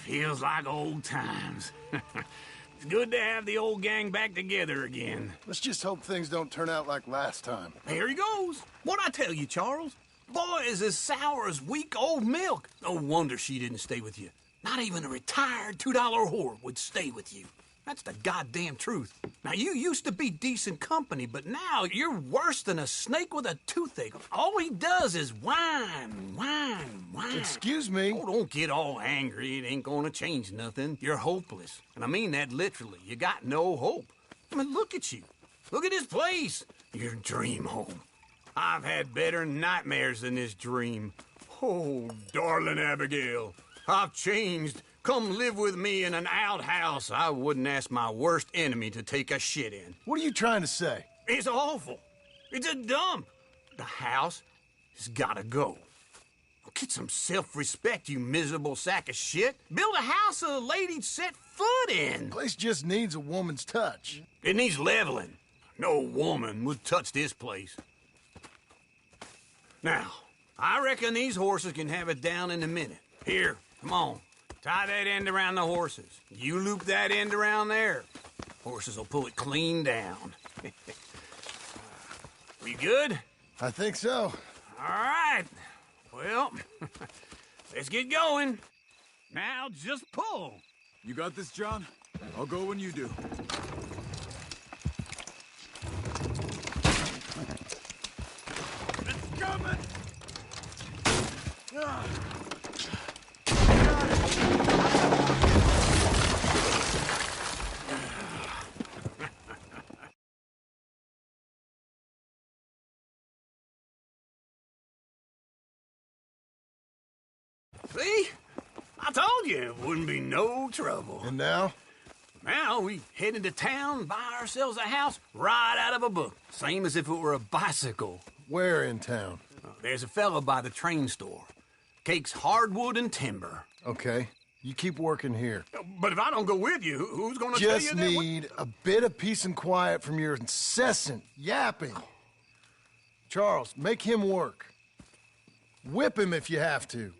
Feels like old times. It's good to have the old gang back together again. Let's just hope things don't turn out like last time. Here he goes. What'd I tell you, Charles? Boy is as sour as weak old milk. No wonder she didn't stay with you. Not even a retired $2 whore would stay with you. That's the goddamn truth. Now, you used to be decent company, but now you're worse than a snake with a toothache. All he does is whine, whine, whine. Excuse me? Oh, don't get all angry. It ain't gonna change nothing. You're hopeless. And I mean that literally. You got no hope. I mean, look at you. Look at this place. Your dream home. I've had better nightmares than this dream. Oh, darling Abigail, I've changed. Come live with me in an outhouse I wouldn't ask my worst enemy to take a shit in. What are you trying to say? It's awful. It's a dump. The house has gotta go. Get some self-respect, you miserable sack of shit. Build a house a lady'd set foot in. The place just needs a woman's touch. It needs leveling. No woman would touch this place. Now, I reckon these horses can have it down in a minute. Here, come on. Tie that end around the horses. You loop that end around there. Horses will pull it clean down. We good? I think so. All right. Well, let's get going. Now just pull. You got this, John? I'll go when you do. It's coming! See? I told you it wouldn't be no trouble. And now? Now we head into town, buy ourselves a house right out of a book. Same as if it were a bicycle. Where in town? There's a fella by the train store. Cakes hardwood and timber. Okay. You keep working here. But if I don't go with you, who's gonna tell you Just that? need a bit of peace and quiet from your incessant yapping. Charles, make him work. Whip him if you have to.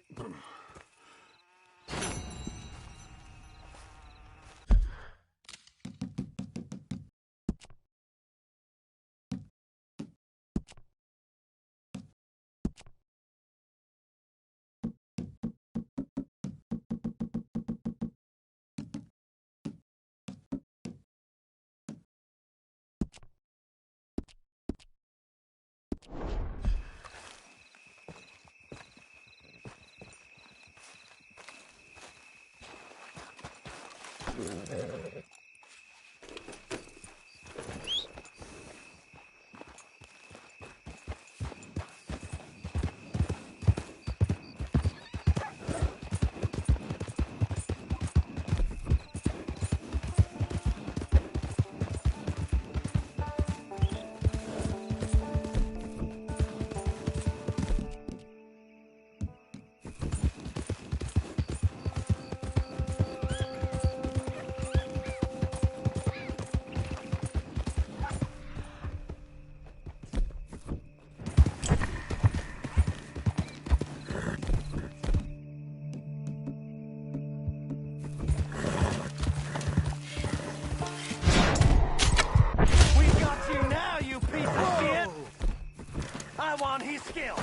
I want his skill.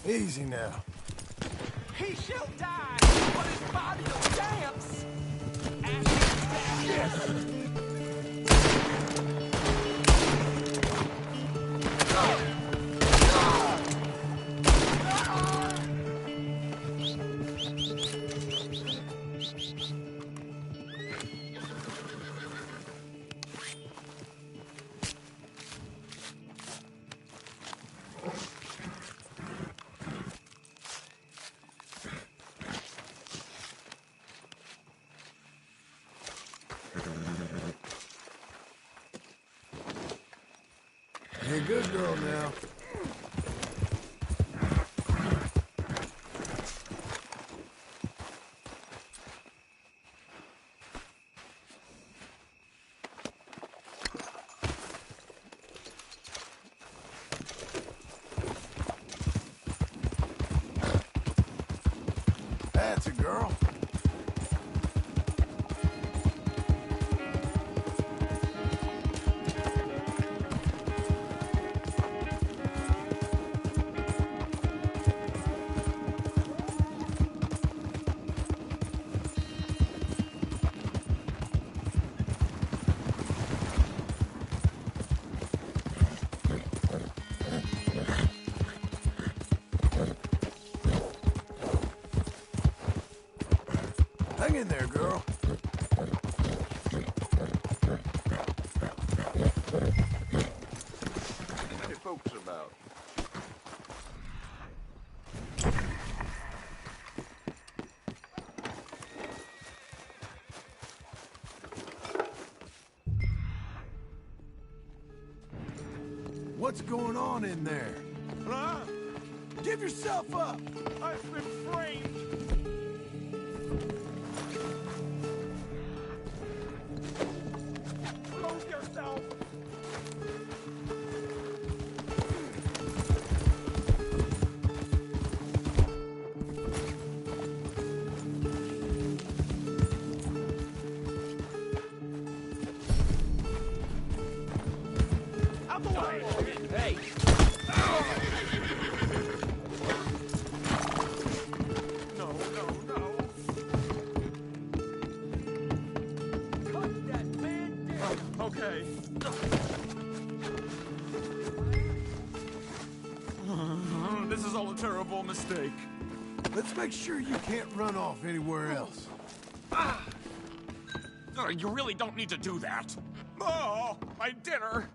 Easy now. He shall die, but his body will dance. You're a good girl now. That's a girl. Hang in there, girl. What are folks about? What's going on in there? Huh? Give yourself up! I've been framed. Move yourself. Out the way. Hey. No, no, no. Cut that man down. Okay. This is all a terrible mistake. Let's make sure you can't run off anywhere else. You really don't need to do that. Oh, my dinner.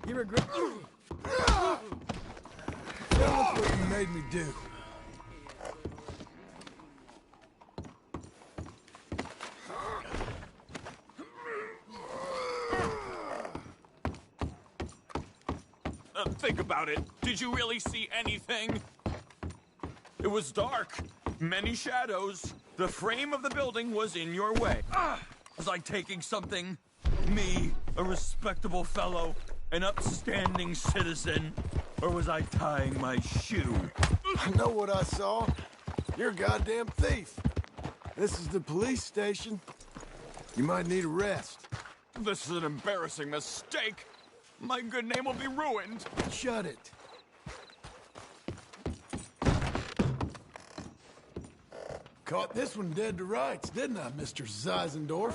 You regret... Now look what you made me do. Think about it. Did you really see anything? It was dark. Many shadows. The frame of the building was in your way. Was I taking something? Me, a respectable fellow, an upstanding citizen? Or was I tying my shoe? I know what I saw. You're a goddamn thief. This is the police station. You might need a rest. This is an embarrassing mistake. My good name will be ruined. Shut it. Caught this one dead to rights, didn't I, Mr. Zeisendorf?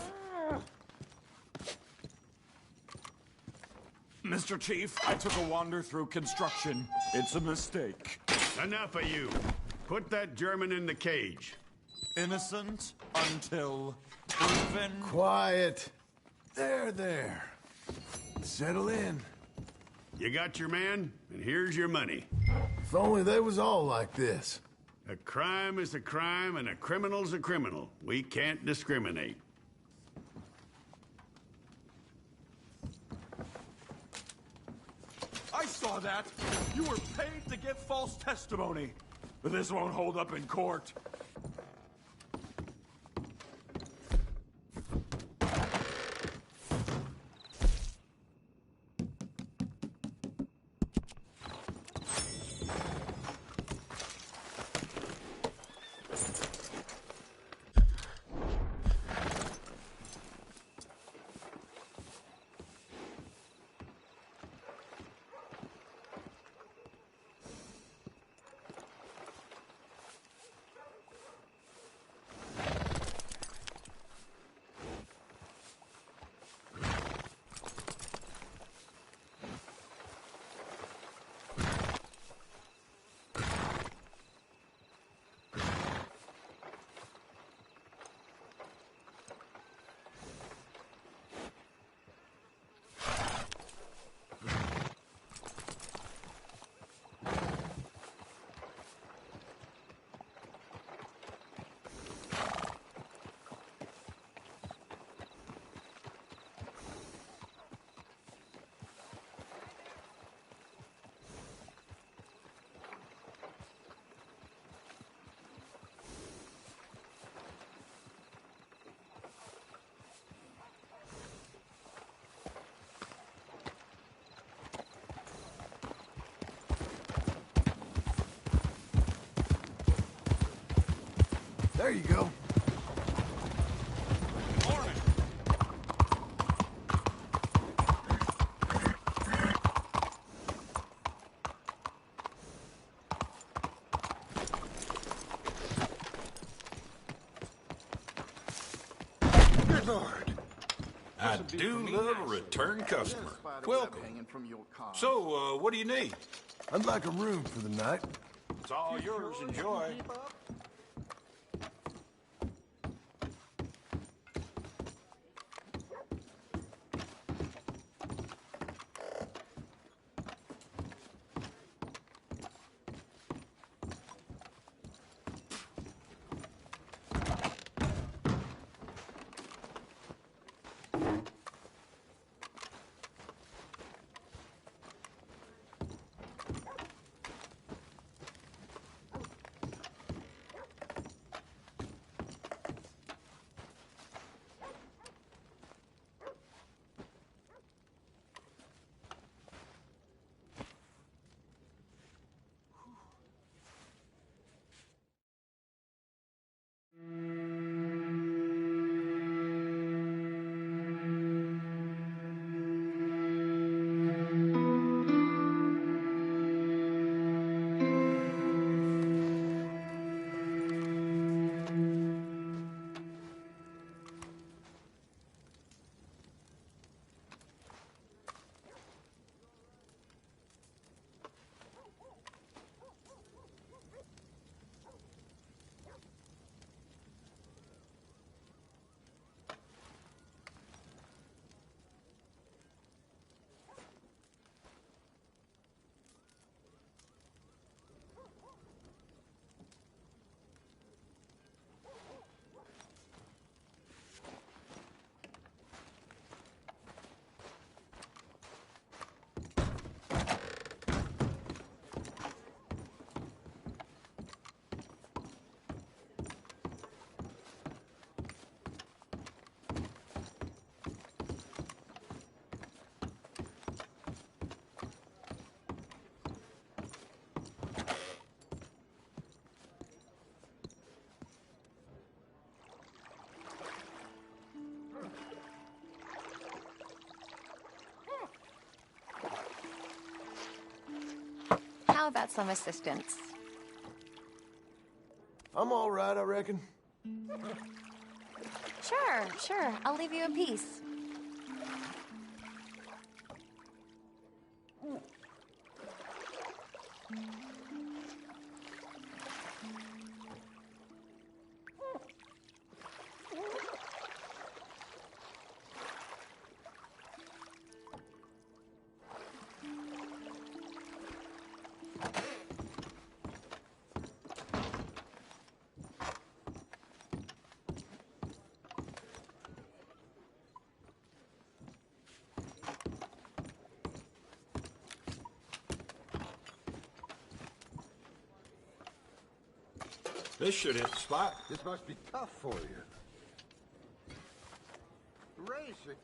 Mr. Chief, I took a wander through construction. It's a mistake. Enough of you. Put that German in the cage. Innocent until proven. Quiet. There. Settle in. You got your man, and here's your money. If only they was all like this. A crime is a crime, and a criminal's a criminal. We can't discriminate. I saw that. You were paid to give false testimony. But this won't hold up in court. There you go. Morning. Good Lord. I do love a return customer. Welcome. So, what do you need? I'd like a room for the night. It's all yours. Enjoy. How about some assistance? I'm all right, I reckon. Sure. I'll leave you a piece. This should hit the spot. This must be tough for you. Racing.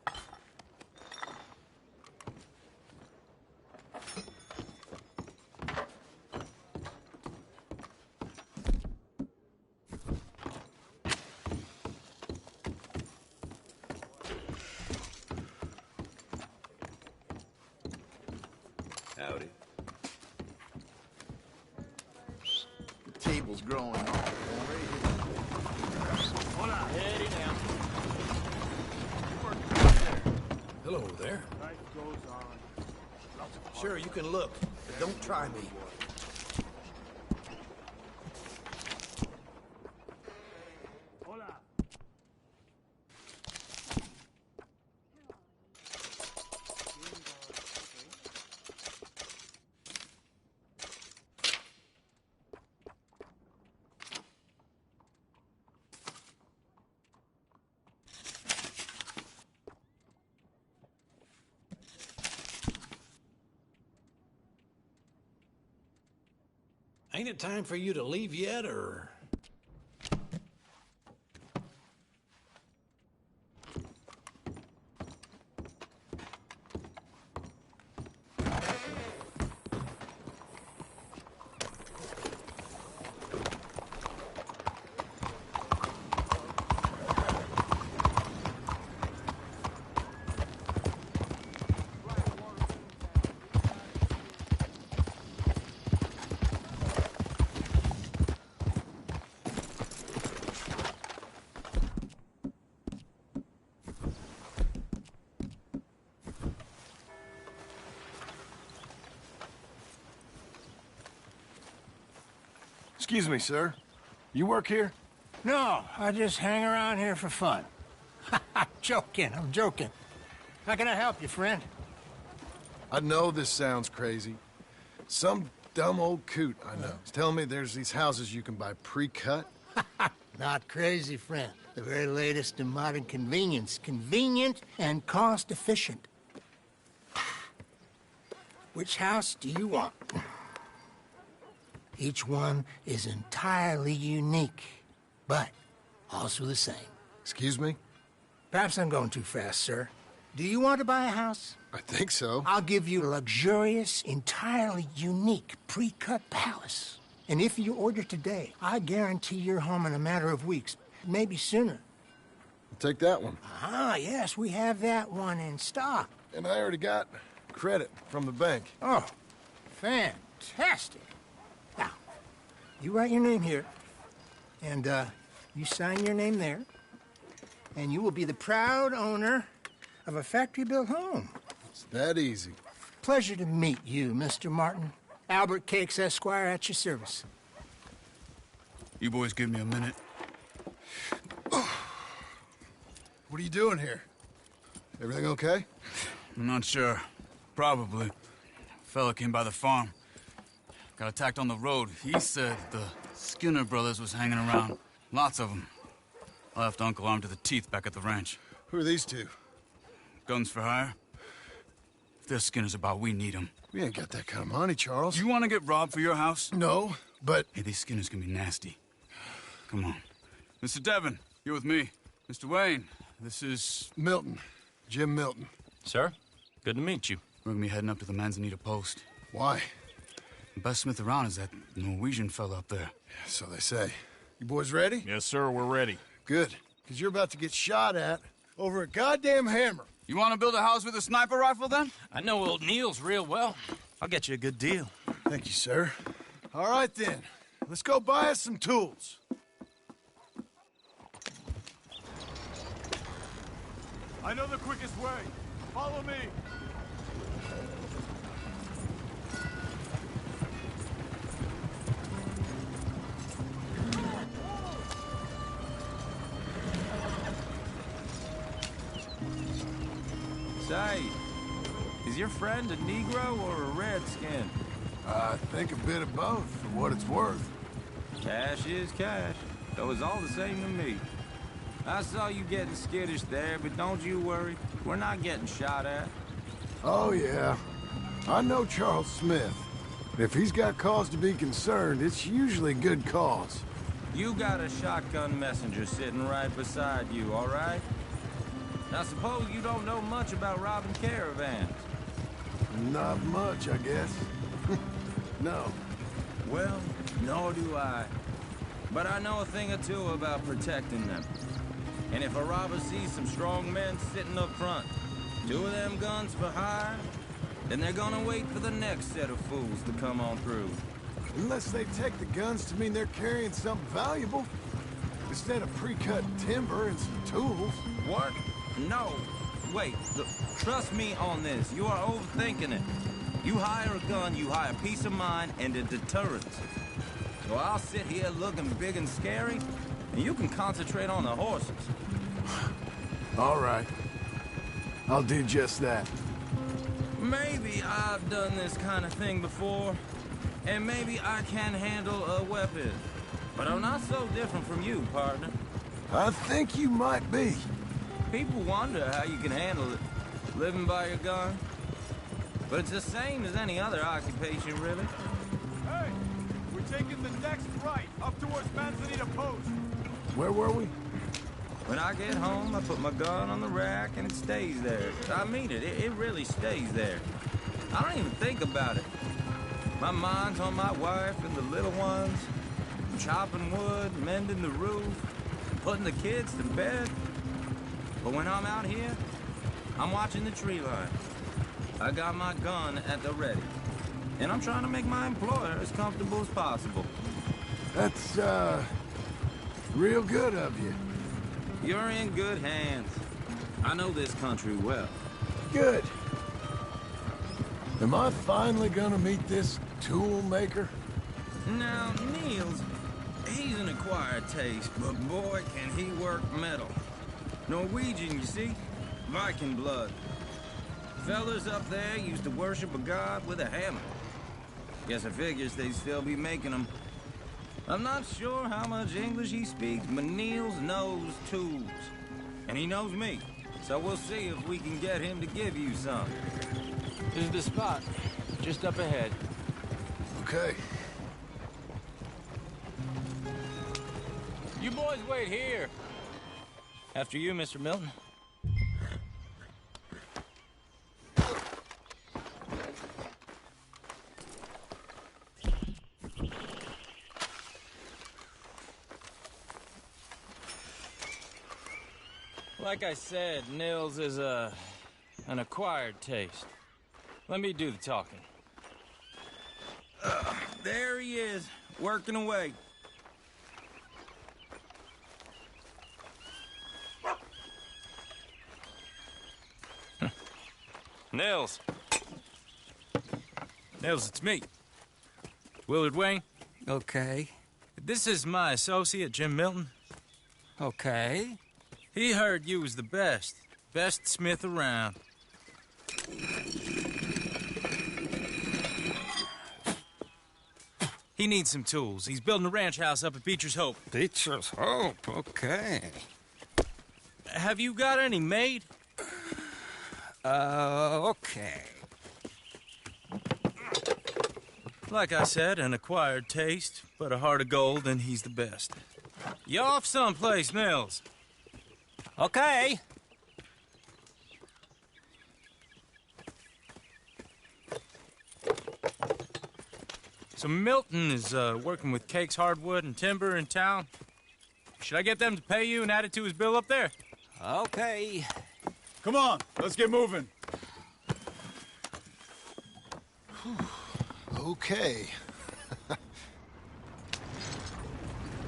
Howdy. The table's growing off. Hold on. Heady now. Hello there. Sure, you can look, but don't try me. Ain't it time for you to leave yet, or...? Excuse me, sir. You work here? No, I just hang around here for fun. I'm joking. How can I help you, friend? I know this sounds crazy. Some dumb old coot I know is telling me there's these houses you can buy pre-cut. Not crazy, friend. The very latest in modern convenience. Convenient and cost-efficient. Which house do you want? Each one is entirely unique, but also the same. Excuse me? Perhaps I'm going too fast, sir. Do you want to buy a house? I think so. I'll give you a luxurious, entirely unique pre-cut palace. And if you order today, I guarantee you're home in a matter of weeks, maybe sooner. I'll take that one. Ah, yes, we have that one in stock. And I already got credit from the bank. Oh, fantastic. Now, you write your name here, and you sign your name there, and you will be the proud owner of a factory-built home. It's that easy. Pleasure to meet you, Mr. Martin. Albert Cakes, Esquire, at your service. You boys give me a minute. What are you doing here? Everything okay? I'm not sure. Probably. Fella came by the farm. Got attacked on the road. He said the Skinner brothers was hanging around. Lots of them. I left Uncle armed to the teeth back at the ranch. Who are these two? Guns for hire? If there's Skinner's about, we need them. We ain't got that kind of money, Charles. You want to get robbed for your house? No, but... Hey, these Skinners can be nasty. Come on. Mr. Devon, you're with me. Mr. Wayne, this is... Milton. Jim Milton. Sir, good to meet you. We're gonna be heading up to the Manzanita post. Why? The best smith around is that Norwegian fella up there. So they say. You boys ready? Yes, sir, we're ready. Good. Because you're about to get shot at over a goddamn hammer. You want to build a house with a sniper rifle, then? I know old Neil's real well. I'll get you a good deal. Thank you, sir. All right, then. Let's go buy us some tools. I know the quickest way. Follow me. Say, is your friend a Negro or a Redskin? I think a bit of both, for what it's worth. Cash is cash, though it's all the same to me. I saw you getting skittish there, but don't you worry. We're not getting shot at. Oh, yeah. I know Charles Smith. If he's got cause to be concerned, it's usually good cause. You got a shotgun messenger sitting right beside you, all right? Now, suppose you don't know much about robbing caravans. Not much, I guess. No. Well, nor do I. But I know a thing or two about protecting them. And if a robber sees some strong men sitting up front, 2 of them guns for hire, then they're gonna wait for the next set of fools to come on through. Unless they take the guns to mean they're carrying something valuable. Instead of pre-cut timber and some tools. What? No. Wait, look, trust me on this. You are overthinking it. You hire a gun, you hire peace of mind and a deterrence. So I'll sit here looking big and scary, and you can concentrate on the horses. All right. I'll do just that. Maybe I've done this kind of thing before, and maybe I can handle a weapon. But I'm not so different from you, partner. I think you might be. People wonder how you can handle it, living by your gun. But it's the same as any other occupation, really. Hey, we're taking the next right, up towards Manzanita Post. Where were we? When I get home, I put my gun on the rack and it stays there. I mean it, it really stays there. I don't even think about it. My mind's on my wife and the little ones, chopping wood, mending the roof, putting the kids to bed. But when I'm out here, I'm watching the tree line. I got my gun at the ready. And I'm trying to make my employer as comfortable as possible. That's, real good of you. You're in good hands. I know this country well. Good. Am I finally gonna meet this tool maker? Now, Niels, He's an acquired taste, but boy, can he work metal. Norwegian, you see? Viking blood. Fellas up there used to worship a god with a hammer. Guess I figures they'd still be making them. I'm not sure how much English he speaks, but Niels knows tools. And he knows me. So we'll see if we can get him to give you some. This is the spot. Just up ahead. Okay. You boys wait here. After you, Mr. Milton. Like I said, Nils is an acquired taste. Let me do the talking. There he is, working away. Nils. Nils, it's me. Willard Wayne. Okay. This is my associate, Jim Milton. Okay. He heard you was the best. Best smith around. He needs some tools. He's building a ranch house up at Beecher's Hope. Beecher's Hope, okay. Have you got any made? Okay. Like I said, an acquired taste, but a heart of gold, and he's the best. You off someplace, Nils? Okay. So Milton is working with Cakes Hardwood and Timber in town. Should I get them to pay you and add it to his bill up there? Okay. Come on, let's get moving. Okay.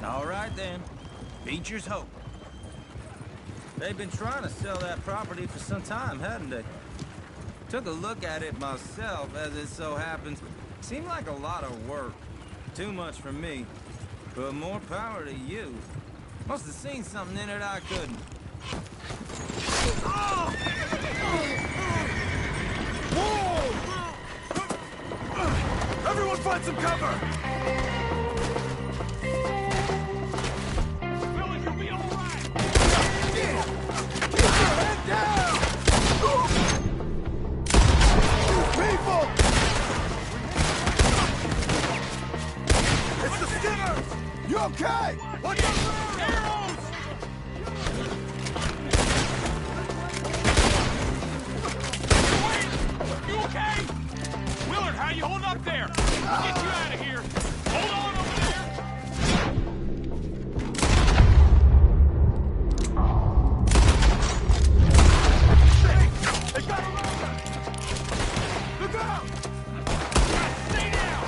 All right, then. Beecher's Hope. They've been trying to sell that property for some time, hadn't they? Took a look at it myself, as it so happens. Seemed like a lot of work. Too much for me. But more power to you. Must have seen something in it I couldn't. Whoa! Everyone find some cover! Willie, you'll be all right! Head down! People! It's the Skinners! You okay? Watch out for arrows! You okay? Willard, how you holding up there? We'll get you out of here. Hold on over there. They got him over! Look out! Stay down.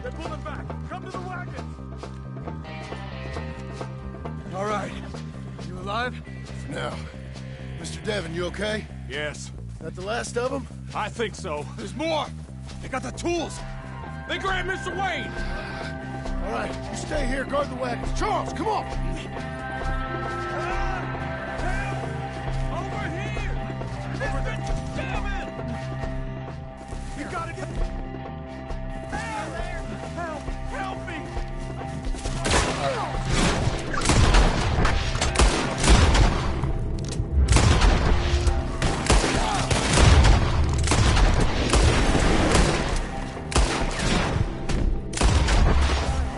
They're pulling back! Come to the wagons! All right. You alive? Now, Mr. Devon, you okay? Yes. That the last of them? I think so. There's more! They got the tools! They grabbed Mr. Wayne. All right, you stay here, guard the wagons. Charles, come on! Over here. Mr. Devon. You gotta get... Help! Help me!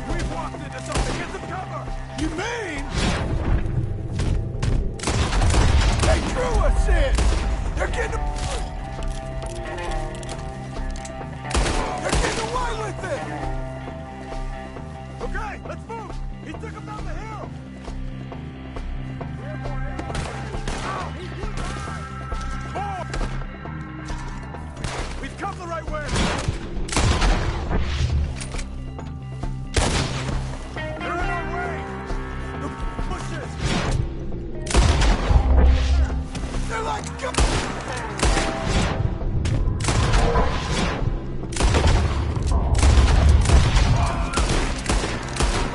We've walked into something! Get some cover! You mean? They drew us in! They're getting... They're getting away with it! Okay, let's move! He took him down the hill! the right way! They're in our way! The bushes! They're like...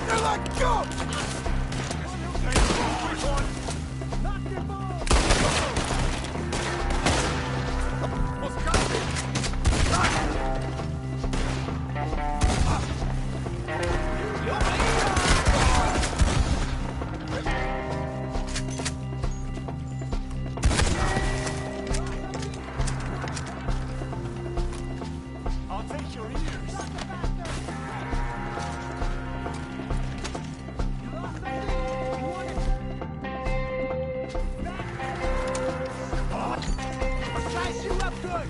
They're like... Go! I'll take your ears. I'll size you up good.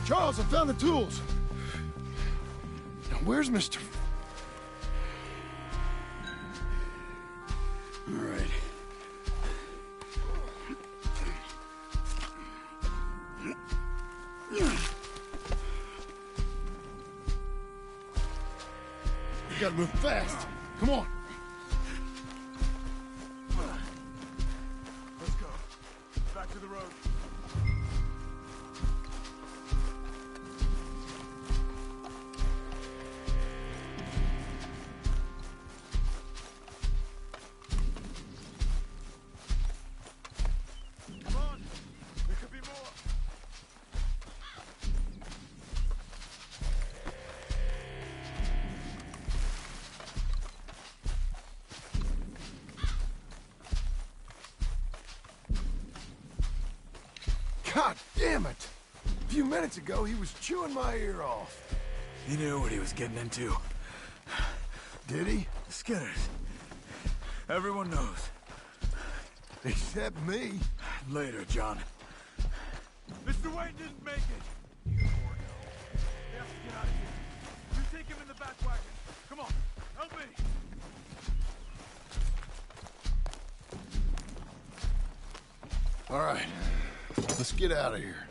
Charles, I found the tools. Now, where's Mr. All right. We gotta move fast. Come on. Let's go. Back to the road. Come on. There could be more. God damn it! A few minutes ago, he was chewing my ear off. He knew what he was getting into. Did he? Skinners. Everyone knows. Except me. Later, John. Mr. Wayne didn't make it. You poor no. We have to get out of here. You take him in the back wagon. Come on, help me. All right. Let's get out of here.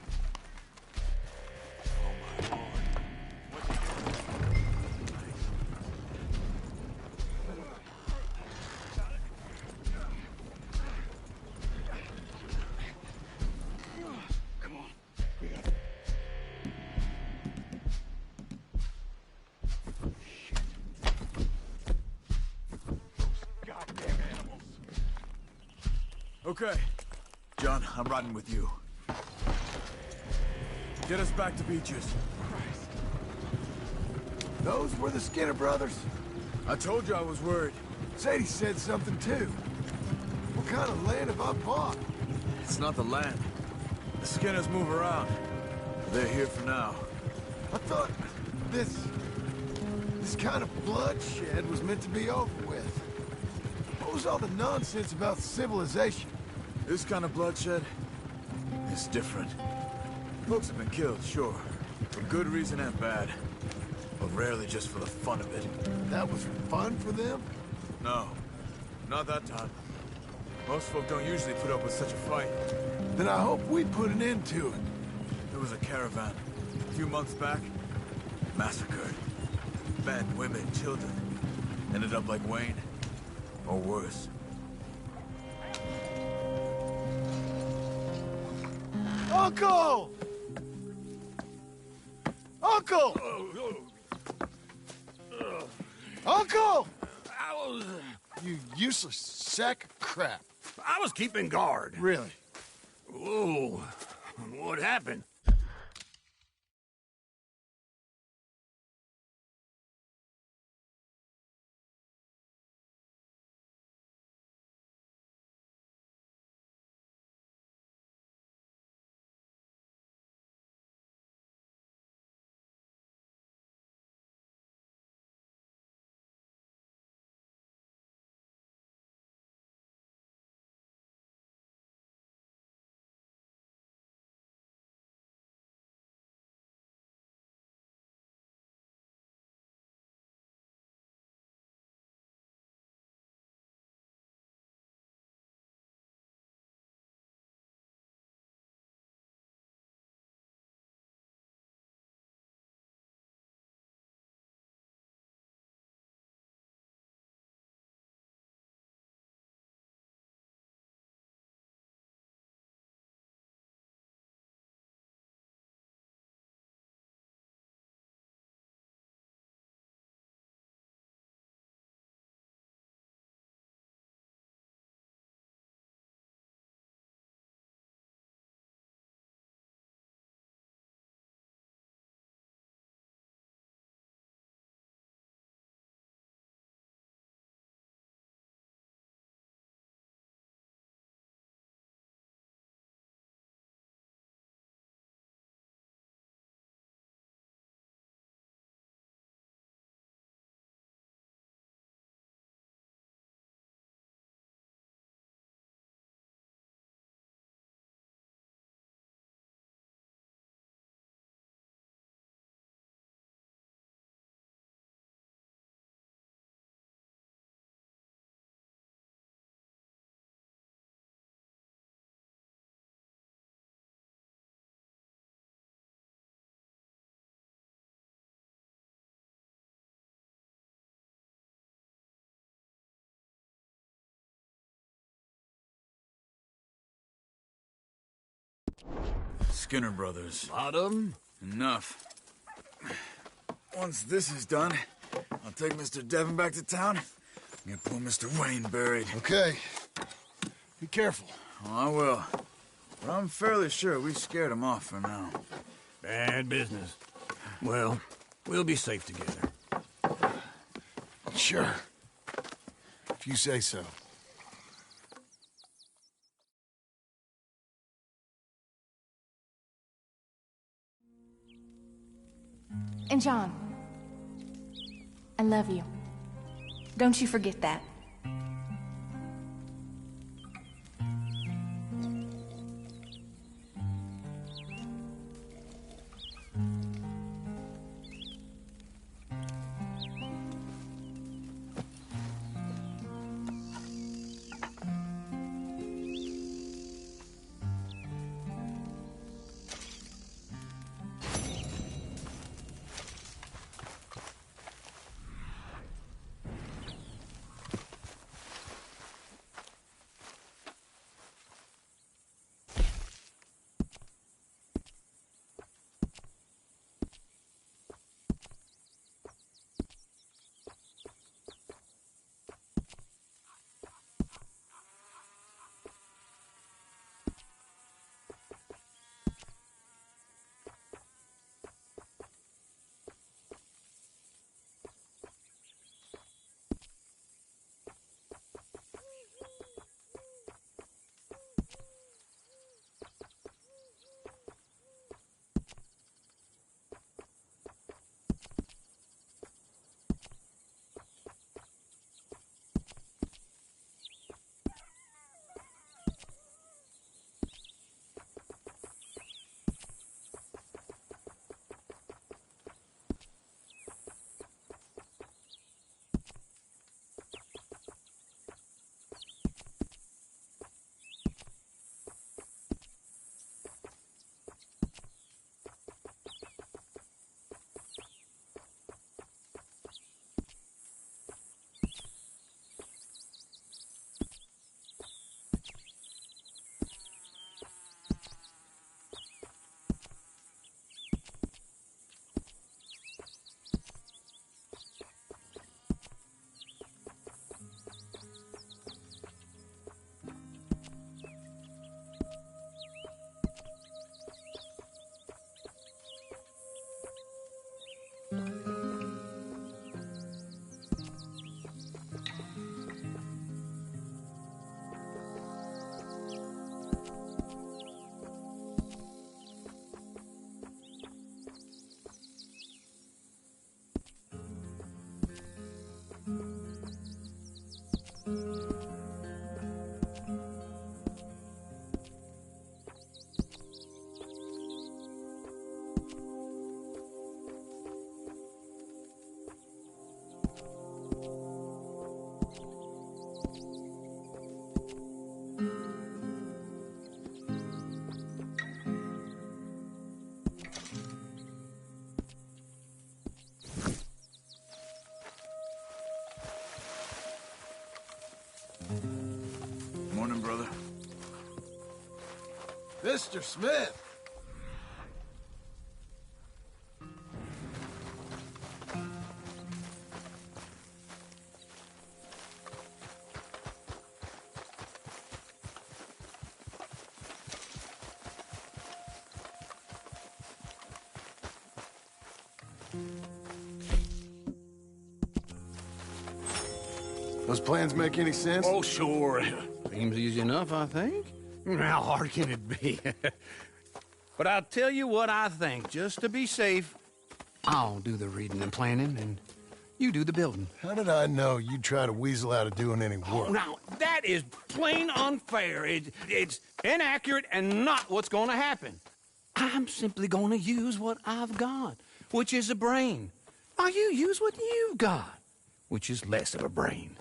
Okay. John, I'm riding with you. Get us back to Beaches. Those were the Skinner brothers? I told you I was worried. Sadie said something too. What kind of land have I bought? It's not the land. The Skinners move around. They're here for now. I thought this kind of bloodshed was meant to be over with. What was all the nonsense about civilization? This kind of bloodshed is different. Folks have been killed, sure. For good reason and bad. But rarely just for the fun of it. That was fun for them? No. Not that time. Most folk don't usually put up with such a fight. Then I hope we put an end to it. There was a caravan. A few months back. Massacred. Men, women, children. Ended up like Wayne. Or worse. Uncle! Uncle! Uncle! You useless sack of crap. I was keeping guard. Really? Whoa. What happened? Skinner brothers. Lot of them? Enough. Once this is done, I'll take Mr. Devon back to town and get poor Mr. Wayne buried. Okay. Be careful. Oh, I will. But I'm fairly sure we scared him off for now. Bad business. Well, we'll be safe together. Sure. If you say so. And John, I love you. Don't you forget that. Morning, brother. Mr. Smith! Those plans make any sense? Oh, sure. Seems easy enough, I think. How hard can it be? But I'll tell you what I think. Just to be safe, I'll do the reading and planning, and you do the building. How did I know you'd try to weasel out of doing any work? Oh, now, that is plain unfair. It's inaccurate and not what's going to happen. I'm simply going to use what I've got, which is a brain. Now, you use what you've got, which is less of a brain.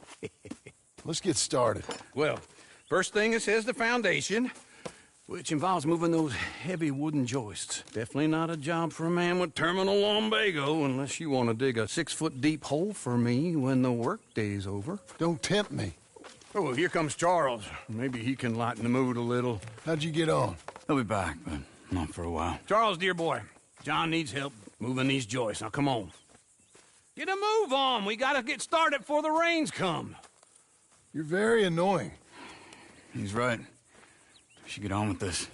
Let's get started. Well, first thing it says the foundation, which involves moving those heavy wooden joists. Definitely not a job for a man with terminal lumbago, unless you want to dig a 6-foot deep hole for me when the workday's over. Don't tempt me. Oh, well, here comes Charles. Maybe he can lighten the mood a little. How'd you get on? He'll be back, but Not for a while. Charles, dear boy, John needs help moving these joists. Now, come on. Get a move on. We gotta get started before the rains come. You're very annoying. He's right. We should get on with this.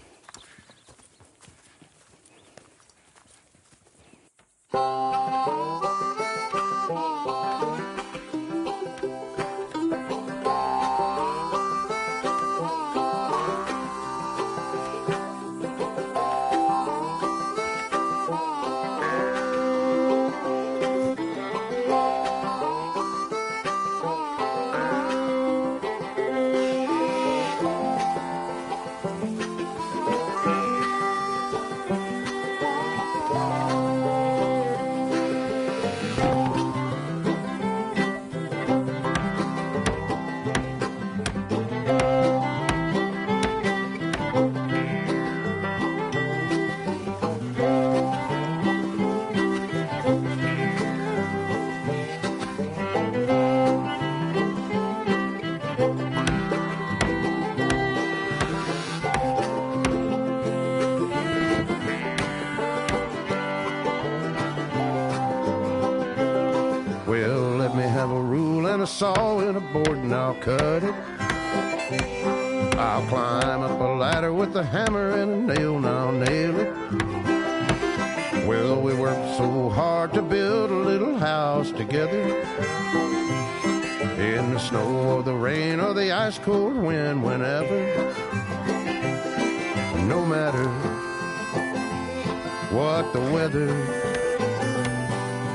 Well, let me have a rule and a saw and a board and I'll cut it. I'll climb up a ladder with a hammer and a nail and I'll nail it. Well, we worked so hard to build a little house together. In the snow or the rain or the ice cold wind, whenever. No matter what the weather,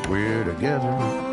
we're together.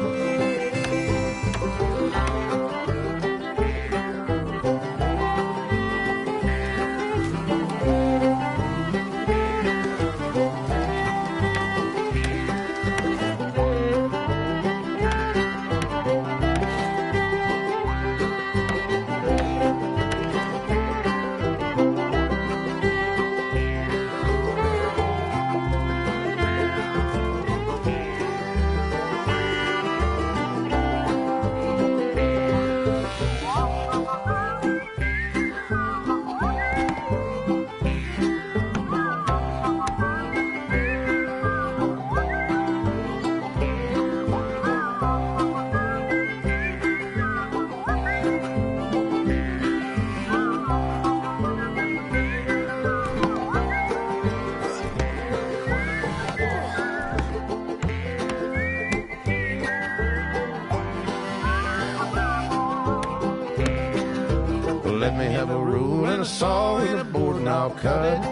Let me have a rule and a saw and a board and I'll cut it.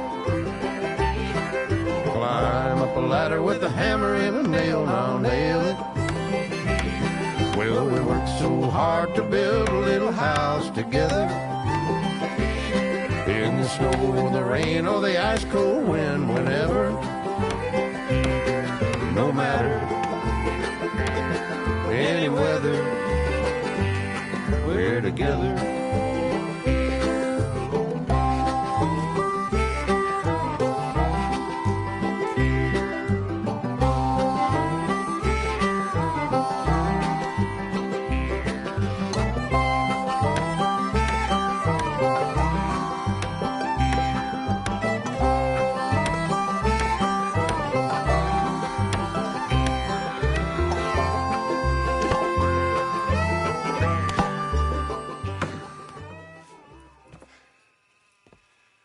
Climb up a ladder with a hammer and a nail and I'll nail it. Well, we worked so hard to build a little house together. In the snow or the rain or the ice cold wind, whenever. No matter any weather, we're together.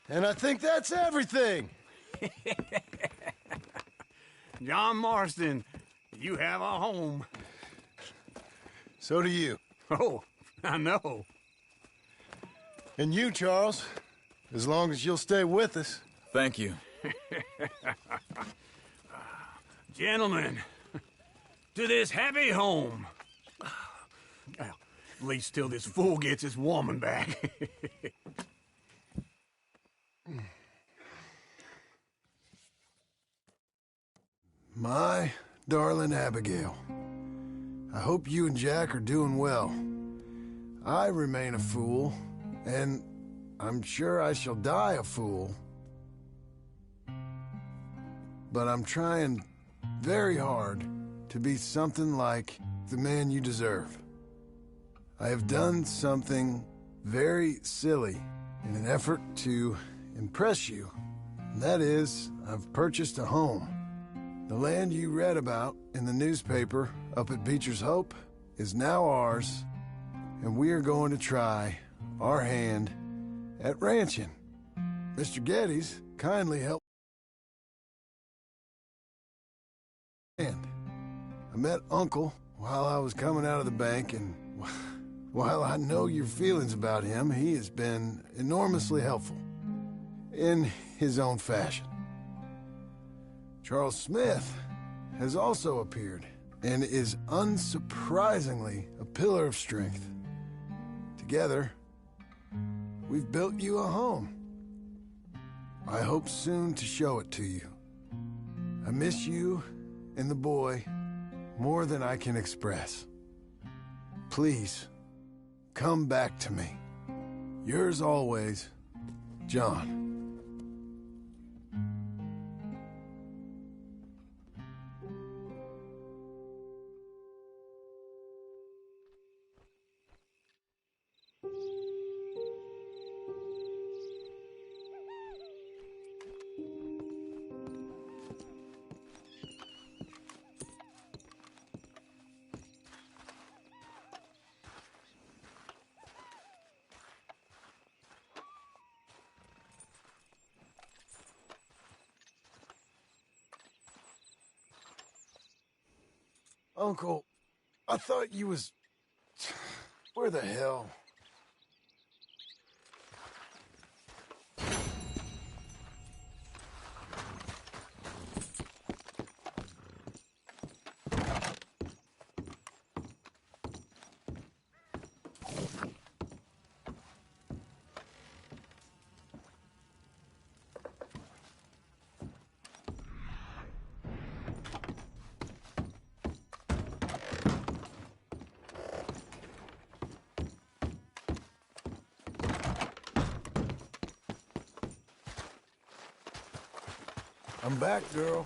And I think that's everything. John Marston, you have a home. So do you. Oh, I know. And you, Charles, as long as you'll stay with us. Thank you. Gentlemen, to this happy home. Well, at least till this fool gets his woman back. My darling Abigail, I hope you and Jack are doing well. I remain a fool, and I'm sure I shall die a fool. But I'm trying very hard to be something like the man you deserve. I have done something very silly in an effort to impress you. That is, I've purchased a home. The land you read about in the newspaper up at Beecher's Hope is now ours, and we are going to try our hand at ranching. Mr. Geddes kindly helped. And I met Uncle while I was coming out of the bank, and while I know your feelings about him, he has been enormously helpful in his own fashion. Charles Smith has also appeared and is unsurprisingly a pillar of strength. Together, we've built you a home. I hope soon to show it to you. I miss you and the boy more than I can express. Please, come back to me. Yours always, John. Uncle, I thought you was... Where the hell? I'm back, girl.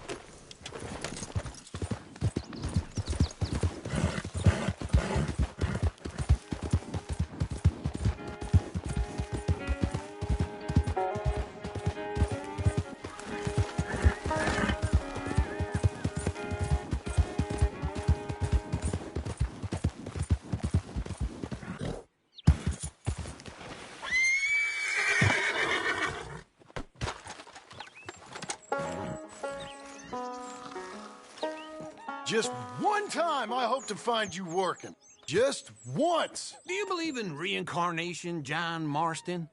Just one time I hope to find you working. Just once. Do you believe in reincarnation, John Marston?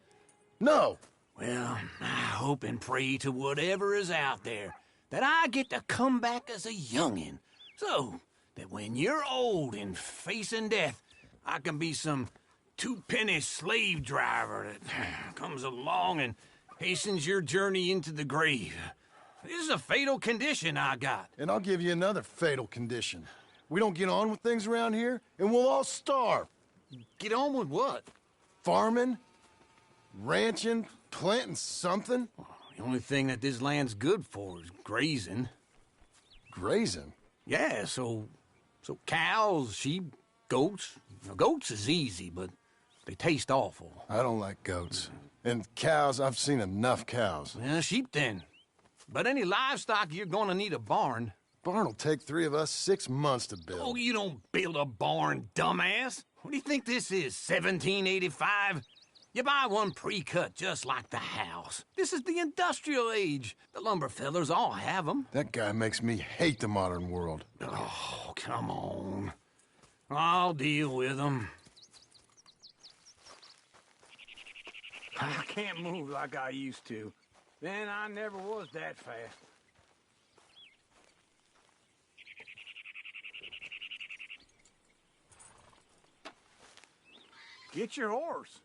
No. Well, I hope and pray to whatever is out there that I get to come back as a youngin', so that when you're old and facing death, I can be some two-penny slave driver that comes along and hastens your journey into the grave. This is a fatal condition I got. And I'll give you another fatal condition. We don't get on with things around here, and we'll all starve. Get on with what? Farming, ranching, planting something. The only thing that this land's good for is grazing. Grazing? Yeah, so cows, sheep, goats. Now, goats is easy, but they taste awful. I don't like goats. And cows, I've seen enough cows. Yeah, sheep then. But any livestock, you're gonna need a barn. Barn will take 3 of us 6 months to build. Oh, you don't build a barn, dumbass. What do you think this is, 1785? You buy one pre-cut just like the house. This is the industrial age. The lumber fellers all have them. That guy makes me hate the modern world. Oh, come on. I'll deal with them. I can't move like I used to. Then I never was that fast. Get your horse.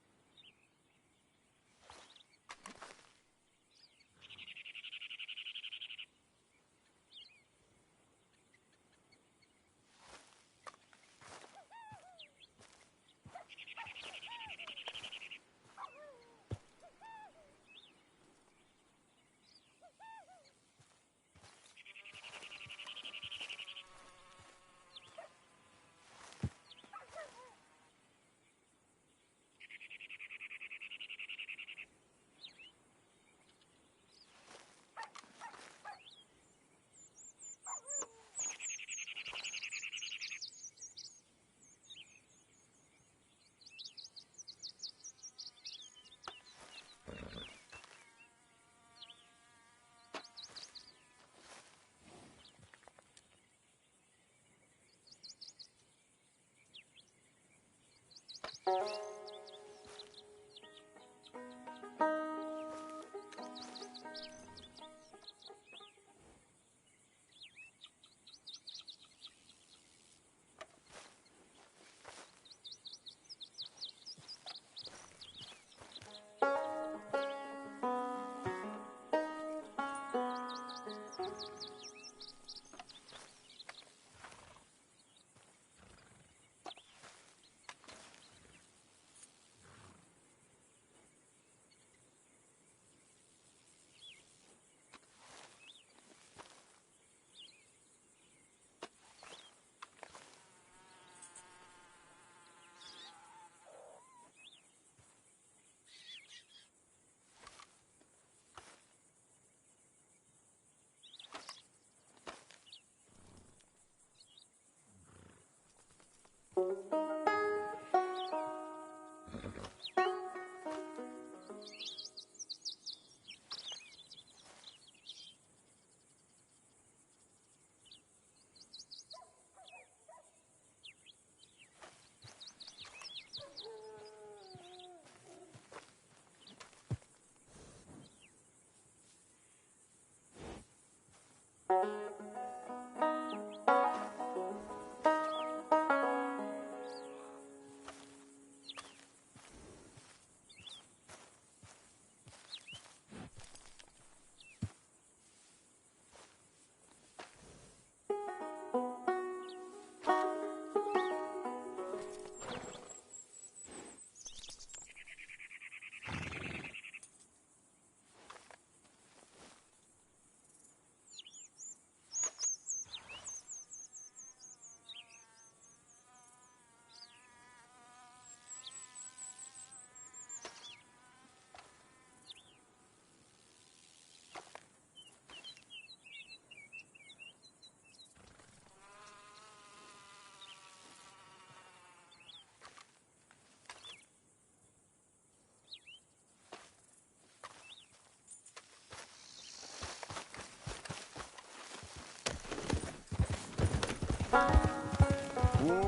Whoa.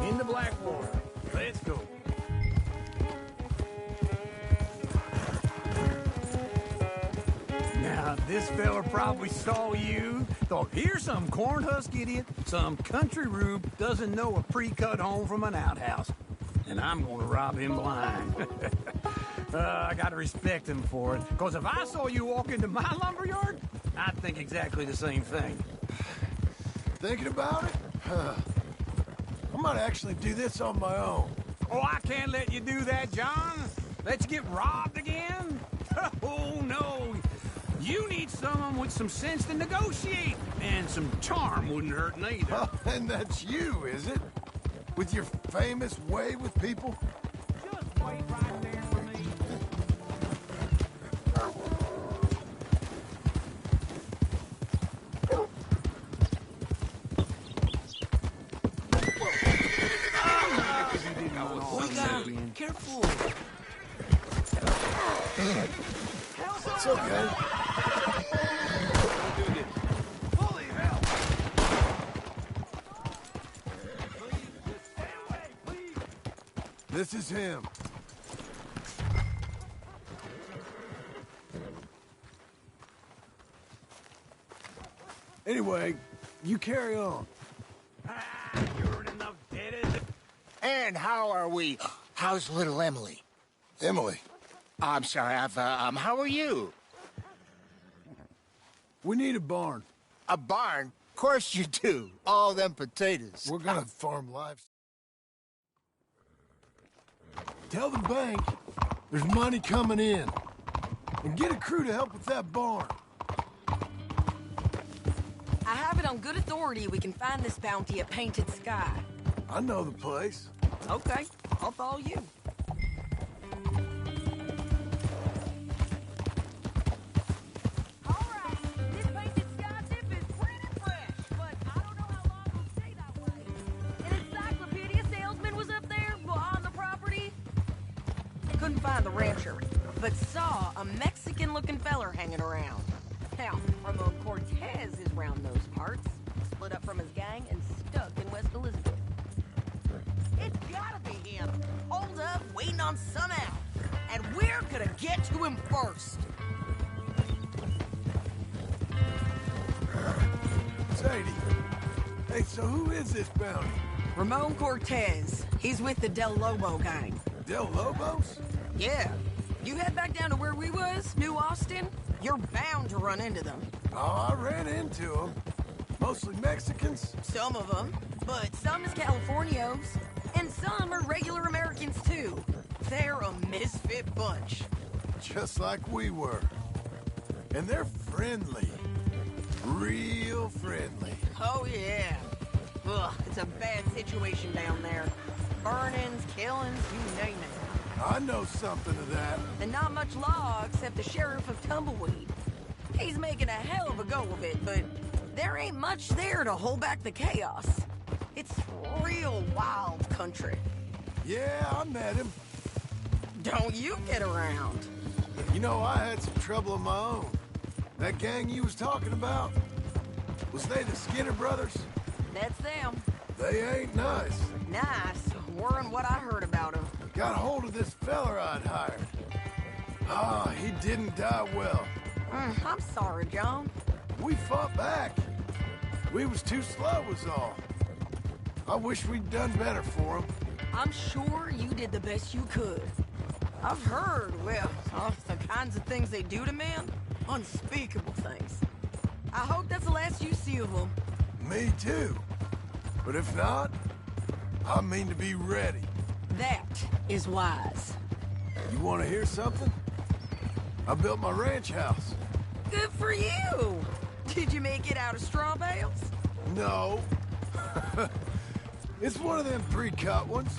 In the Blackwater. Let's go. Now, this fella probably saw you, thought, here's some cornhusk idiot, some country rube doesn't know a pre-cut home from an outhouse. And I'm gonna rob him blind. I gotta respect him for it, because if I saw you walk into my lumberyard, I'd think exactly the same thing. Thinking about it? I might actually do this on my own. Oh, I can't let you do that, John. Let you get robbed again? Oh, no. You need someone with some sense to negotiate, and some charm wouldn't hurt neither. Oh, and that's you, is it? With your famous way with people? Just wait right there for me. Careful. It's okay. Holy hell! This is him. Anyway, you carry on. You're enough dead. And how are we? How's little Emily? Emily. I'm sorry, how are you? We need a barn. A barn? Of course you do. All them potatoes. We're gonna farm livestock. Tell the bank there's money coming in. And get a crew to help with that barn. I have it on good authority we can find this bounty at Painted Sky. I know the place. Okay, I'll follow you. Couldn't find the rancher, but saw a Mexican-looking feller hanging around. Now, Ramon Cortez is round those parts, split up from his gang and stuck in West Elizabeth. It's gotta be him, holed up, waiting on some out, and we're gonna get to him first. Sadie. Hey, so who is this bounty? Ramon Cortez. He's with the Del Lobo gang. Del Lobos? Yeah. You head back down to where we was, New Austin, you're bound to run into them. Oh, I ran into them. Mostly Mexicans. Some of them, but some is Californios, and some are regular Americans too. They're a misfit bunch. Just like we were. And they're friendly. Real friendly. Oh yeah. Ugh, it's a bad situation down there. Burnings, killings, you name it. I know something of that. And not much law except the sheriff of Tumbleweed. He's making a hell of a go of it, but there ain't much there to hold back the chaos. It's real wild country. Yeah, I met him. Don't you get around. You know, I had some trouble of my own. That gang you was talking about, was they the Skinner brothers? That's them. They ain't nice. Nice. Weren't what I heard about them. Got hold of this feller I'd hired. Ah, he didn't die well. I'm sorry, John. We fought back. We was too slow was all. I wish we'd done better for him. I'm sure you did the best you could. I've heard, well, the kinds of things they do to men. Unspeakable things. I hope that's the last you see of them. Me too. But if not, I mean to be ready. That is wise. You want to hear something? I built my ranch house. Good for you! Did you make it out of straw bales? No. It's one of them pre-cut ones.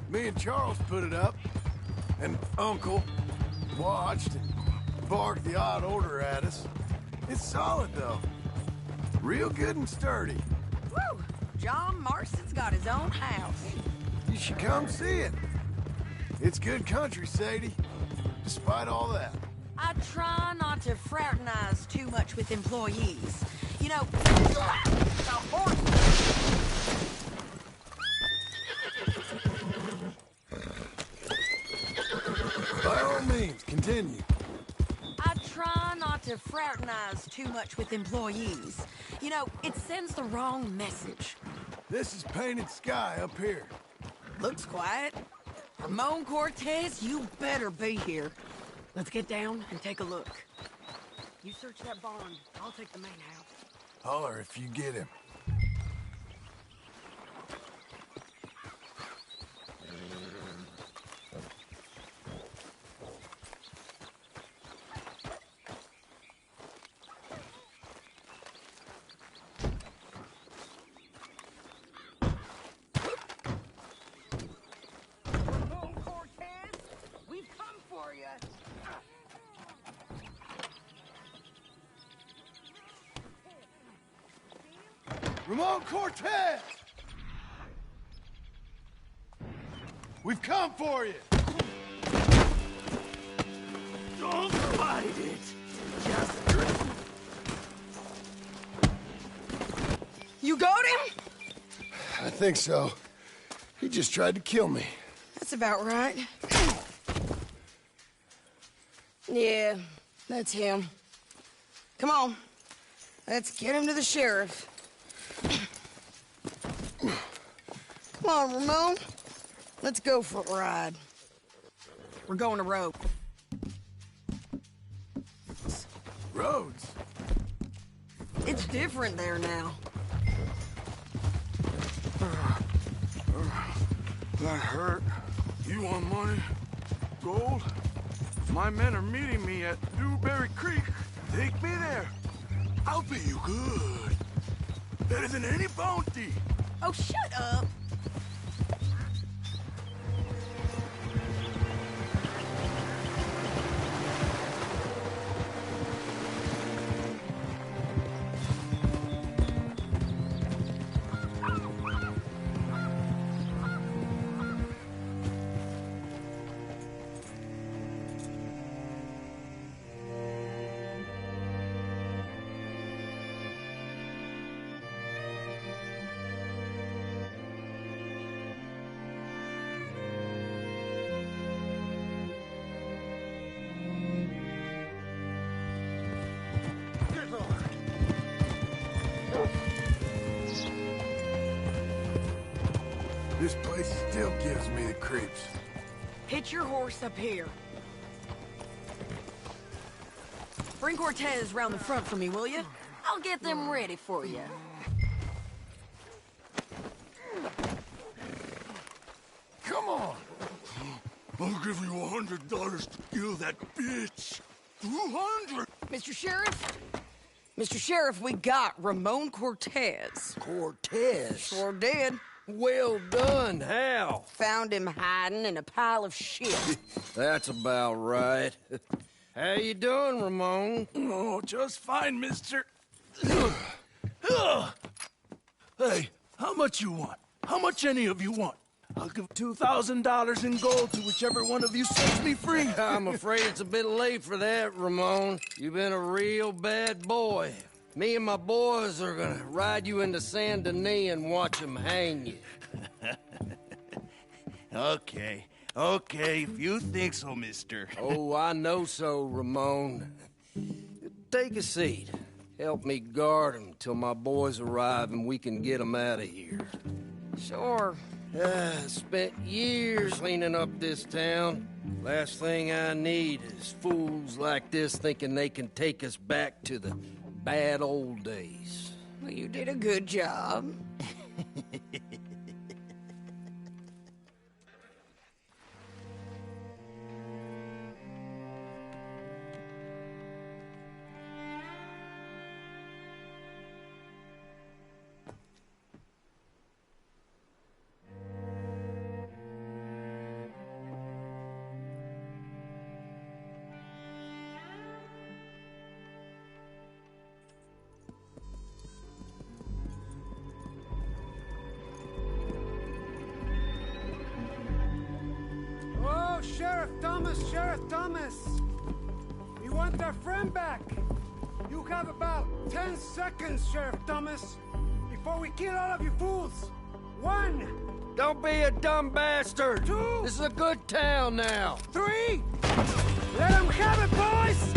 Me and Charles put it up, and Uncle watched and barked the odd order at us. It's solid, though. Real good and sturdy. Woo! John Marston's got his own house. You should come see it. It's good country, Sadie, despite all that. I try not to fraternize too much with employees. You know, the horse... By all means, continue. I try not to fraternize too much with employees. You know, it sends the wrong message. This is painted sky up here. Looks quiet. Ramon Cortez, you better be here. Let's get down and take a look. You search that barn. I'll take the main house. Holler if you get him. Ramon Cortez! We've come for you! Don't fight it! Just... You got him? I think so. He just tried to kill me. That's about right. Yeah, that's him. Come on. Let's get him to the sheriff. Come on, Ramon. Let's go for a ride. We're going to Road. Roads? It's different there now. That hurt. You want money? Gold? My men are meeting me at Dewberry Creek. Take me there. I'll pay you good. Better than any bounty. Oh, shut up. This place still gives me the creeps. Hitch your horse up here. Bring Cortez round the front for me, will you? I'll get them ready for you. Come on! I'll give you $100 to kill that bitch. 200. Mr. Sheriff? Mr. Sheriff, we got Ramon Cortez. Cortez? Sure did. Well done. How? Found him hiding in a pile of shit. That's about right. How you doing, Ramon? Oh, just fine, mister. Hey, How much you want? How much any of you want? I'll give $2,000 in gold to whichever one of you sets me free. I'm afraid it's a bit late for that, Ramon. You've been a real bad boy. Me and my boys are gonna ride you into Saint Denis and watch them hang you. Okay, if you think so, mister. Oh, I know so, Ramon. Take a seat. Help me guard him till my boys arrive and we can get them out of here. Sure. Spent years cleaning up this town. Last thing I need is fools like this thinking they can take us back to the bad old days. Well, you did a good job. Sheriff Thomas! We want our friend back! You have about 10 seconds, Sheriff Thomas, before we kill all of you fools! 1! Don't be a dumb bastard! 2! This is a good town now! 3! Let them have it, boys!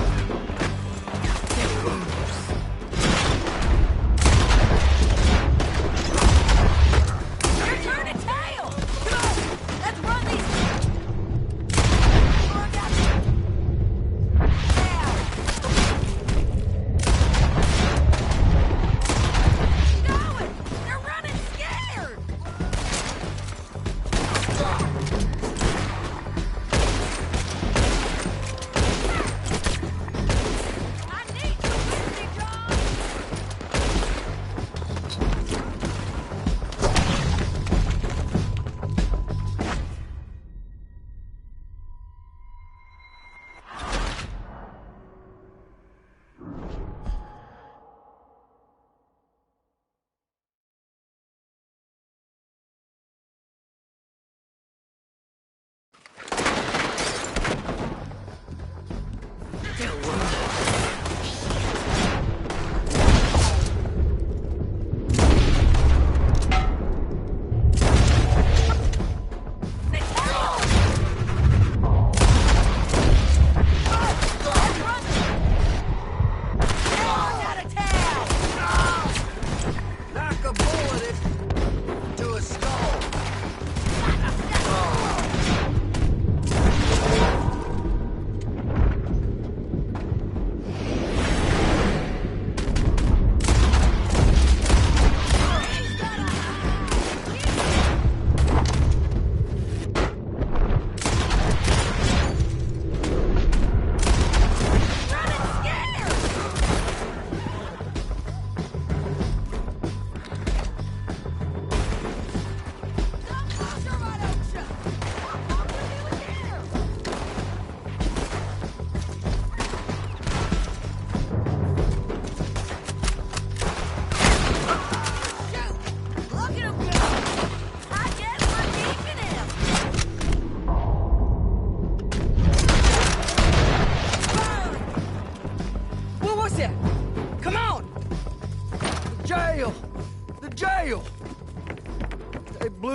Your turn to tail! Come on! Let's run these...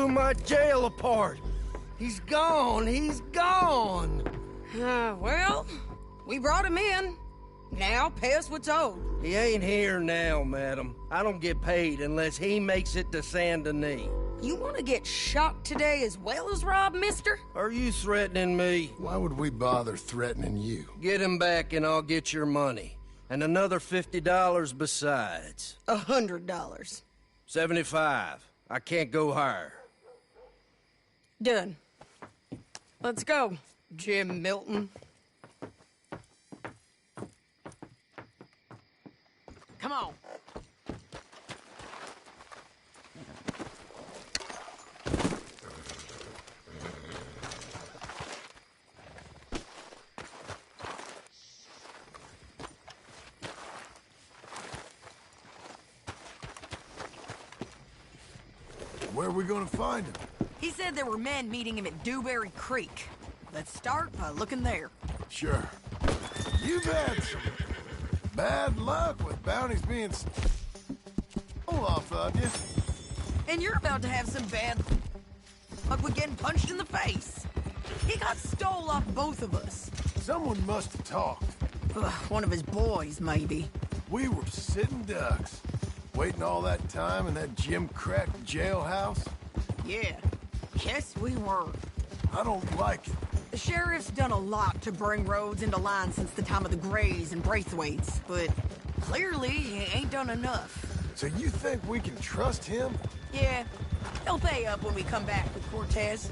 My jail apart. He's gone. He's gone. Well, we brought him in. Now pay us what's owed. He ain't here now, madam. I don't get paid unless he makes it to Saint Denis. You want to get shot today as well as rob, mister? Are you threatening me? Why would we bother threatening you? Get him back and I'll get your money. And another $50 besides. $100. 75. I can't go higher. Done. Let's go, Jim Milton. Come on. Where are we gonna find him? He said there were men meeting him at Dewberry Creek. Let's start by looking there. Sure. You've had some bad luck with bounties being stole off of you. And you're about to have some bad luck with getting punched in the face. He got stole off both of us. Someone must have talked. One of his boys, maybe. We were sitting ducks, waiting all that time in that gym-crack jailhouse. Yeah, yes we were. I don't like it. The sheriff's done a lot to bring roads into line since the time of the Grays and Braithwaites, but clearly he ain't done enough. So you think we can trust him? Yeah, he'll pay up when we come back with Cortez.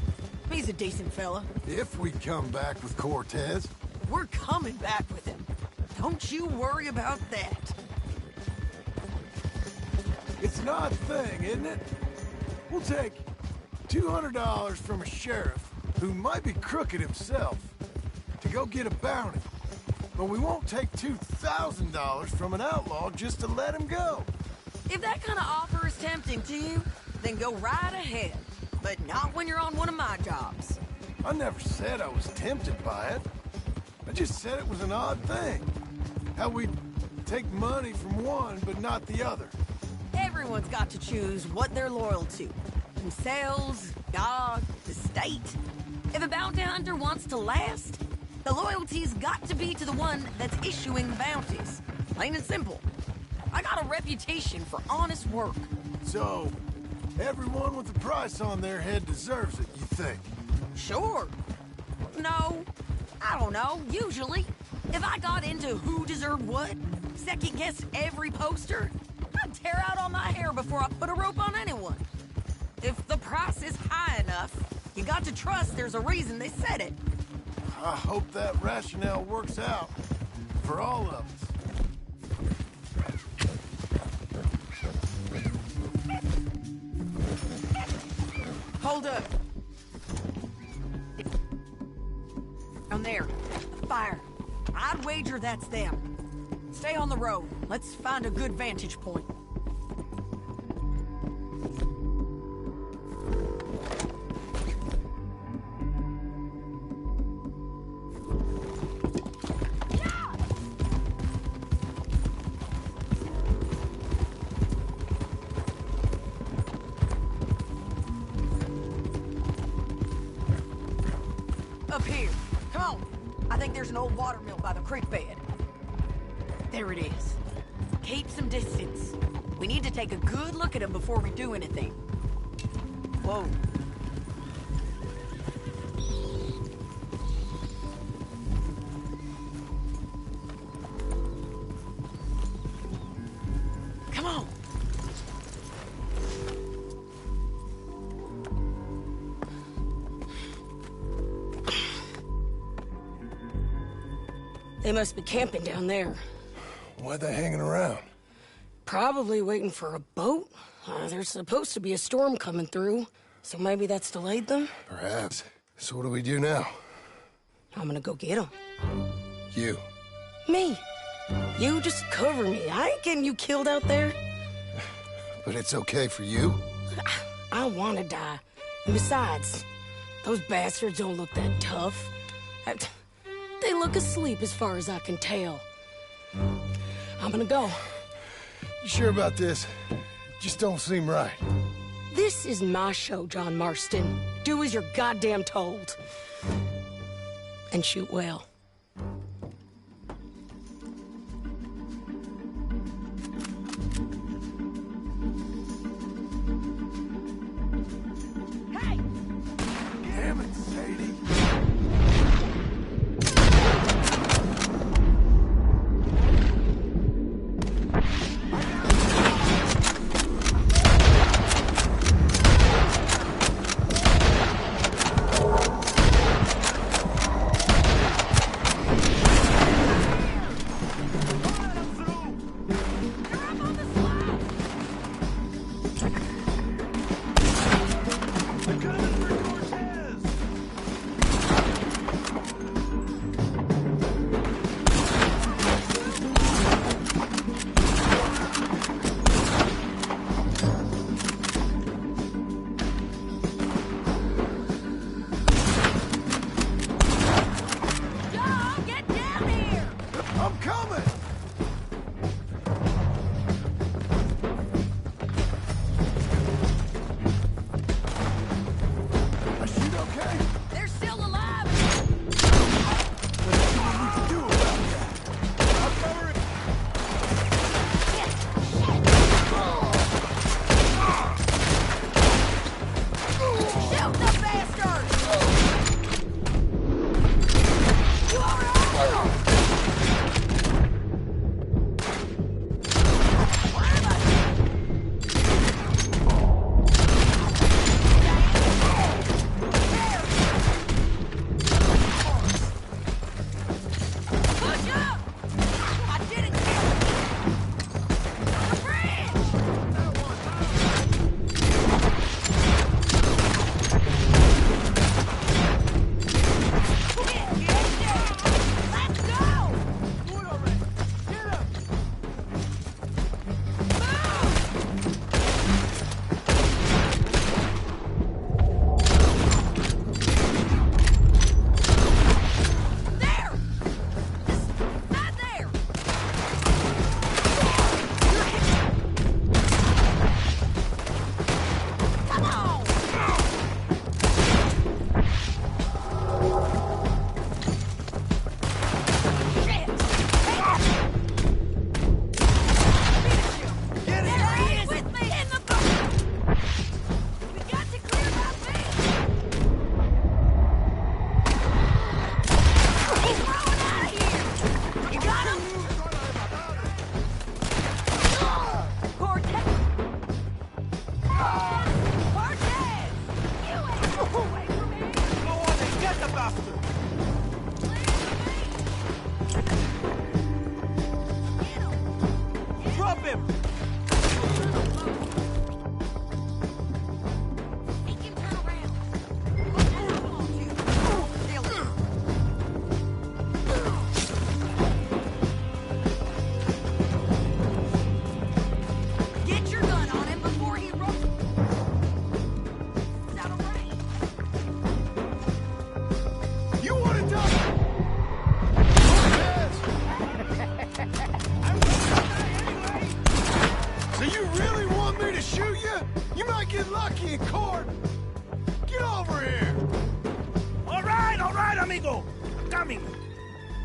He's a decent fella. If we come back with Cortez. We're coming back with him. Don't you worry about that. It's an odd thing, isn't it? We'll take $200 from a sheriff who might be crooked himself to go get a bounty. But we won't take $2,000 from an outlaw just to let him go. If that kind of offer is tempting to you, then go right ahead. But not when you're on one of my jobs. I never said I was tempted by it. I just said it was an odd thing. How we take money from one, but not the other. Everyone's got to choose what they're loyal to. Themselves, God, the state. If a bounty hunter wants to last, the loyalty's got to be to the one that's issuing the bounties. Plain and simple. I got a reputation for honest work. So, everyone with a price on their head deserves it, you think? Sure. No, I don't know, usually. If I got into who deserved what, second-guessed every poster, I'd tear out all my hair before I put a rope on anyone. If the price is high enough, you got to trust there's a reason they said it. I hope that rationale works out for all of us. Hold up. Down there. The fire. I'd wager that's them. Stay on the road. Let's find a good vantage point. Up here. Come on. I think there's an old water mill by the creek bed. There it is. Keep some distance. We need to take a good look at him before we do anything. Whoa. Come on. They must be camping down there. Why are they hanging around? Probably waiting for a boat. There's supposed to be a storm coming through, so maybe that's delayed them? Perhaps. So what do we do now? I'm gonna go get them. You. Me. You just cover me. I ain't getting you killed out there. But it's okay for you? I want to die. And besides, those bastards don't look that tough. They look asleep as far as I can tell. I'm gonna go. You sure about this? Just don't seem right. This is my show, John Marston. Do as you're goddamn told. And shoot well. Hey! Damn it, Sadie.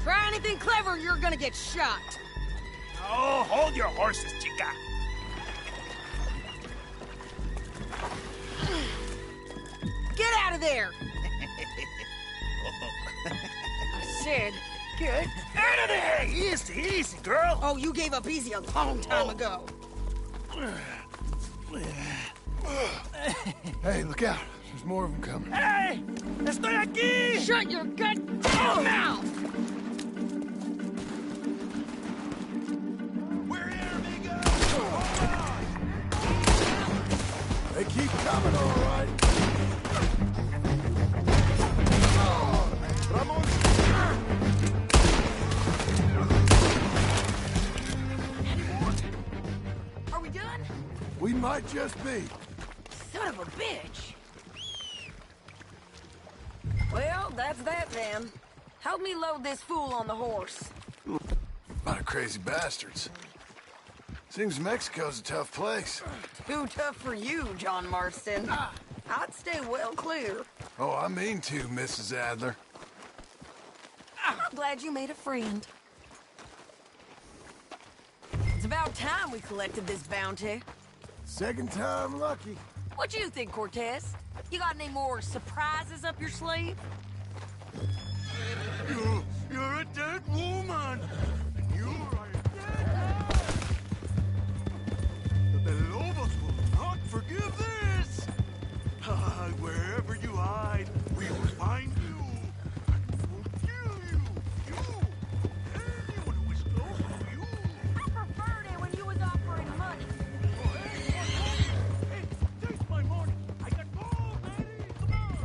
Try anything clever, you're gonna get shot. Oh, hold your horses, chica. Get out of there! I said, get out of there! Easy, easy, girl. Oh, you gave up easy a long time ago. Hey, look out. There's more of them coming. Hey! Estoy aquí! Shut your goddamn mouth! We're here, amigo! They keep coming, all right. Are we done? We might just be. Son of a bitch! Well, that's that then. Help me load this fool on the horse. A lot of crazy bastards. Seems Mexico's a tough place. Too tough for you, John Marston. I'd stay well clear. Oh, I mean to, Mrs. Adler. I'm glad you made a friend. It's about time we collected this bounty. Second time lucky. What you think, Cortez? You got any more surprises up your sleeve? You're a dead woman! And you are a dead... The Lobos will not forgive this! Wherever you hide, we will find you! We'll kill you! You! Anyone who is close to you! I preferred it when you was offering money. Hey, take my money! I got gold, lady! Come on!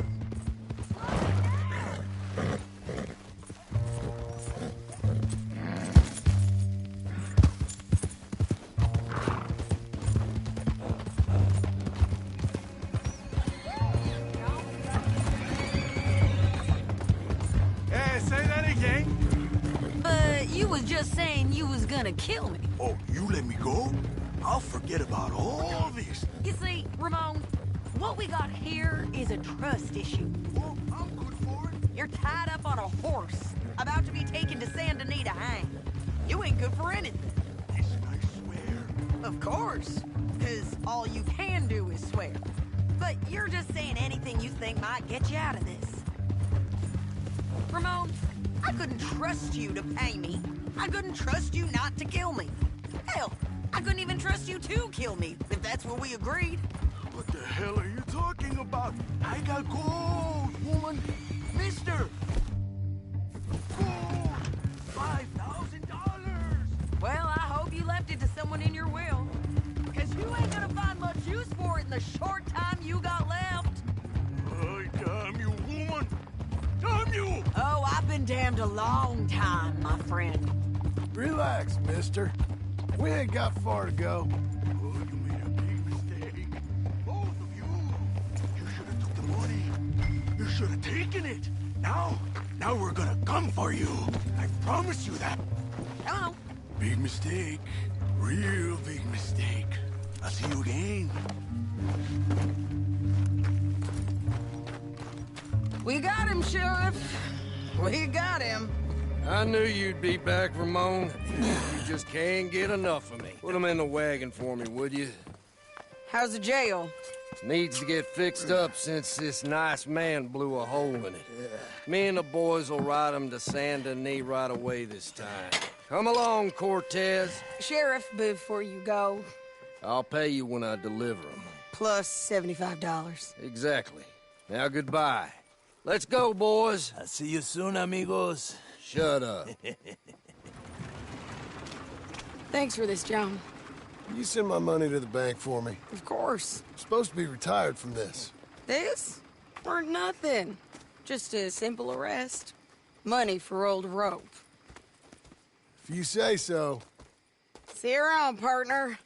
Hey, say that again. But you was just saying you was gonna kill me. Oh, you let me go? I'll forget about all this. You see, Ramon, what we got here is a trust issue. Oh, I'm good for it. You're tied up on a horse, about to be taken to Saint Denis to hang. You ain't good for anything. Listen, I swear. Of course, because all you can do is swear. But you're just saying anything you think might get you out of this. Ramon, I couldn't trust you to pay me. I couldn't trust you not to kill me. Hell, I couldn't even trust you to kill me, if that's what we agreed. What the hell are you talking about? I got gold, woman. Mister! Gold! $5,000! Well, I hope you left it to someone in your will. Because you ain't gonna find much use for it in the short time you got left. Oh, damn you, woman! Damn you! Oh, I've been damned a long time, my friend. Relax, mister. We ain't got far to go. Oh, you made a big mistake. Both of you. You should have took the money. You should have taken it. Now we're gonna come for you. I promise you that. Hello. Big mistake. Real big mistake. I'll see you again. We got him, Sheriff. We got him. I knew you'd be back, Ramon. You just can't get enough of me. Put him in the wagon for me, would you? How's the jail? Needs to get fixed up since this nice man blew a hole in it. Me and the boys will ride him to Saint Denis right away this time. Come along, Cortez. Sheriff, before you go, I'll pay you when I deliver him. plus $75. Exactly. Now, goodbye. Let's go, boys. I'll see you soon, amigos. Shut up. Thanks for this, John. You send my money to the bank for me. Of course. I'm supposed to be retired from this. This? For nothing. Just a simple arrest. Money for old rope. If you say so. See you around, partner.